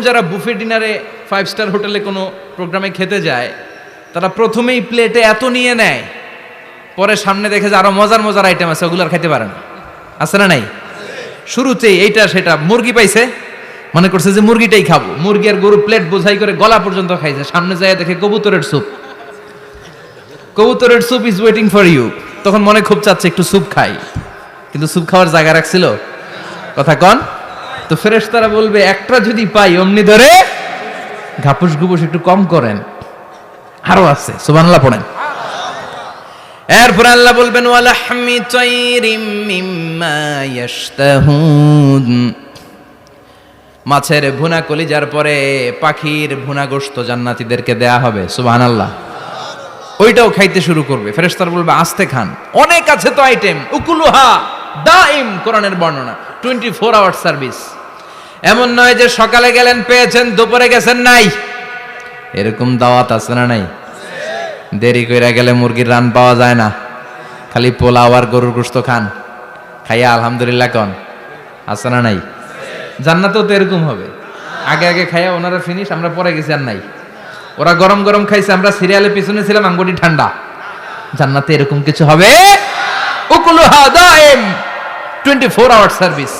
যারা বুফে ডিনারে 5 স্টার হোটেলে কোনো প্রোগ্রামে খেতে যায় তারা প্রথমেই প্লেটে এত নিয়ে নেয়, পরে সামনে দেখে যে আরো মজার মজার আইটেম আছে, ওগুলো আর খাইতে পারে না। আছে না নাই? শুরুতেই এইটা সেটা মুরগি পাইছে, মনে করছে যে মুরগিটাই খাবো, মুরগি আর গরু প্লেট বোঝাই করে গলা পর্যন্ত খাইছে, সামনে যায় দেখে কবুতরের স্যুপ, কবুতরের soup is waiting for you. তখন মনে খুব চাচ্ছে একটু স্যুপ খাই, কিন্তু স্যুপ খাওয়ার জায়গা রাখছিল? কথা কন। তো ফেরেশতারা বলবে একটা যদি পাই অমনি ধরে ঘাপুস ঘুপুস একটু কম করেন, আরো আছে, সুবহানাল্লাহ পড়েন। এরপর আল্লাহ বলবেন ওয়ালাহমি তাইরিম মিম্মা ইয়াশতাহুন, মাছের ভুনা কলিজার পরে পাখির ভুনা গোশত জান্নাতীদেরকে দেয়া হবে। সুবহানাল্লাহ। ওইটাও খাইতে শুরু করবে। ফেরেশতারা বলবে আস্তে খান, অনেক আছে তো আইটেম, উকুলুহা দাইম, কোরআনের বর্ণনা 24 আওয়ার সার্ভিস। এমন নয় যে সকালে গেলেন পেয়েছেন, দুপুরে গেছেন নাই, এরকম দাওয়াত আছে না নাই? দেরি কইরা গেলে মুরগির রান পাওয়া যায় না, খালি পোলাও আর গরুর গোশত খান, খাইয়া আলহামদুলিল্লাহ কন, আছে না নাই? জান্নাতেও তো এরকম হবে, আগে আগে খাইয়া ওনারা ফিনিশ, আমরা পরে গেছি আর নাই। ওরা গরম গরম খাইছে, আমরা সিরিয়ালে পিছনে ছিলাম, আঙ্গুটি ঠান্ডা। জান্নাতে এরকম কিছু হবে, উকুলুহা দাইম, 24 আওয়ার সার্ভিস।